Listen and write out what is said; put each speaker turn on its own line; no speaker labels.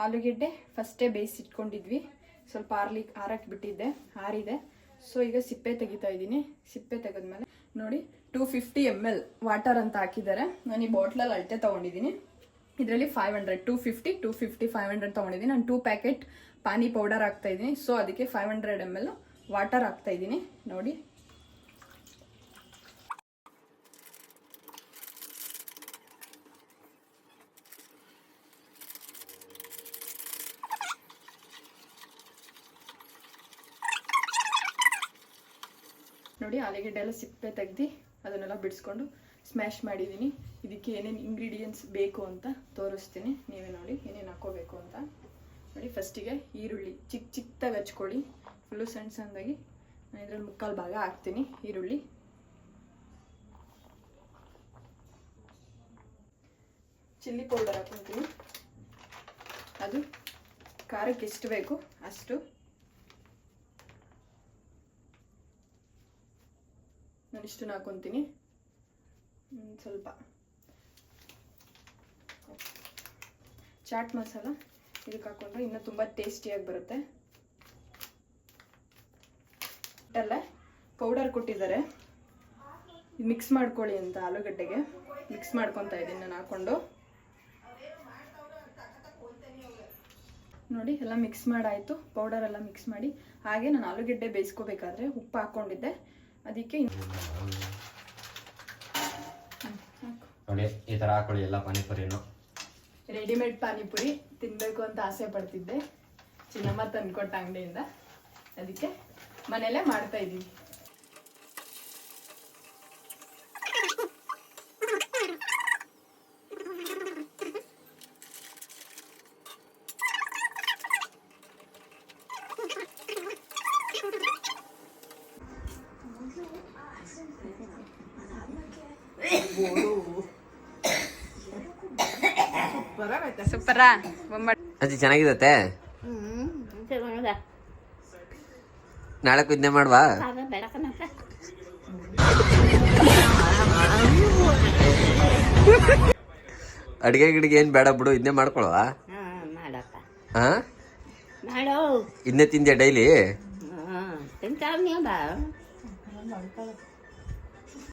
ಆಲೂಗೆಡ್ಡೆ ಫಸ್ಟೇ ಬೇಯಿಸಿಟ್ಕೊಂಡಿದ್ವಿ, ಸ್ವಲ್ಪ ಆರಕ್ಕೆ ಬಿಟ್ಟಿದ್ದೆ, ಆರಿದೆ. ಸೊ ಈಗ ಸಿಪ್ಪೆ ತೆಗಿತಾ ಇದ್ದೀನಿ. ಸಿಪ್ಪೆ ತೆಗೆದ್ಮೇಲೆ ನೋಡಿ 250 ml ವಾಟರ್ ಅಂತ ಹಾಕಿದ್ದಾರೆ. ನಾನು ಈ ಬಾಟ್ಲಲ್ಲಿ ಅಳತೆ ತೊಗೊಂಡಿದ್ದೀನಿ. ಇದರಲ್ಲಿ 500 250 500 ತೊಗೊಂಡಿದ್ದೀನಿ. ನಾನು 2 ಪ್ಯಾಕೆಟ್ ಪಾನಿ ಪೌಡರ್ ಹಾಕ್ತಾ ಇದ್ದೀನಿ. ಸೊ ಅದಕ್ಕೆ 500 ml ವಾಟರ್ ಹಾಕ್ತಾ ಇದ್ದೀನಿ. ನೋಡಿ ನೋಡಿ ಆಲೂಗೆಡ್ಡೆ ಎಲ್ಲ ಸಿಪ್ಪೆ ತೆಗ್ದು ಅದನ್ನೆಲ್ಲ ಬಿಡಿಸ್ಕೊಂಡು ಸ್ಮ್ಯಾಶ್ ಮಾಡಿದ್ದೀನಿ. ಇದಕ್ಕೆ ಏನೇನು ಇಂಗ್ರೀಡಿಯೆಂಟ್ಸ್ ಬೇಕು ಅಂತ ತೋರಿಸ್ತೀನಿ, ನೀವೇ ನೋಡಿ ಏನೇನು ಹಾಕೋಬೇಕು ಅಂತ. ನೋಡಿ ಫಸ್ಟಿಗೆ ಈರುಳ್ಳಿ ಚಿಕ್ಕದಾಗಿ ಹಚ್ಕೊಳ್ಳಿ, ಫುಲ್ಲು ಸಣ್ಣದಾಗಿ. ನಾನು ಇದರಲ್ಲಿ 3/4 ಭಾಗ ಹಾಕ್ತೀನಿ ಈರುಳ್ಳಿ. ಚಿಲ್ಲಿ ಪೌಡರ್ ಹಾಕ್ಕೊತೀನಿ, ಅದು ಖಾರಕ್ಕೆ ಎಷ್ಟು ಬೇಕು ಅಷ್ಟು. ನಾನು ಇಷ್ಟನ್ನು ಹಾಕೊತೀನಿ. ಸ್ವಲ್ಪ ಚಾಟ್ ಮಸಾಲ ಇದಕ್ಕೆ ಹಾಕೊಂಡ್ರೆ ಇನ್ನೂ ತುಂಬ ಟೇಸ್ಟಿಯಾಗಿ ಬರುತ್ತೆ. ಎಲ್ಲ ಪೌಡರ್ ಕೊಟ್ಟಿದ್ದಾರೆ, ಮಿಕ್ಸ್ ಮಾಡ್ಕೊಳ್ಳಿ ಅಂತ. ಆಲೂಗಡ್ಡೆಗೆ ಮಿಕ್ಸ್ ಮಾಡ್ಕೊತಾ ಇದ್ದೀನಿ ನಾನು ಹಾಕ್ಕೊಂಡು. ನೋಡಿ ಎಲ್ಲ ಮಿಕ್ಸ್ ಮಾಡಾಯಿತು, ಪೌಡರ್ ಎಲ್ಲ ಮಿಕ್ಸ್ ಮಾಡಿ. ಹಾಗೆ ನಾನು ಆಲೂಗಡ್ಡೆ ಬೇಯಿಸ್ಕೋಬೇಕಾದ್ರೆ ಉಪ್ಪು ಹಾಕ್ಕೊಂಡಿದ್ದೆ, ಅದಕ್ಕೆ
ನೋಡಿ ಈ ತರ ಹಾಕೊಳ್ಳಿ ಎಲ್ಲ ಪಾನಿಪುರಿನು.
ರೆಡಿಮೇಡ್ ಪಾನಿಪುರಿ ತಿನ್ಬೇಕು ಅಂತ ಆಸೆ ಪಡ್ತಿದ್ದೆ, ಚಿನ್ನಮ್ಮ ತಂದ್ಕೊಟ್ಟ ಅಂಗಡಿಯಿಂದ, ಅದಕ್ಕೆ ಮನೆಯಲ್ಲೇ ಮಾಡ್ತಾ ಇದ್ದೀವಿ. ಸೂಪರಾ
ಅಜ್ಜಿ ಚೆನ್ನಾಗಿದತ್ತೆ. ನಾಳೆ ಕುದ್ನೆ ಮಾಡುವಾ? ಅಡಿಗೆ ಗಿಡಿಗೆ ಏನ್ ಬೇಡ ಬಿಡು, ಇದನ್ನೇ ಮಾಡ್ಕೊಳುವ. ಹಾ ಇದನ್ನೇ ತಿಂದ್ಯಾ ಡೈಲಿ?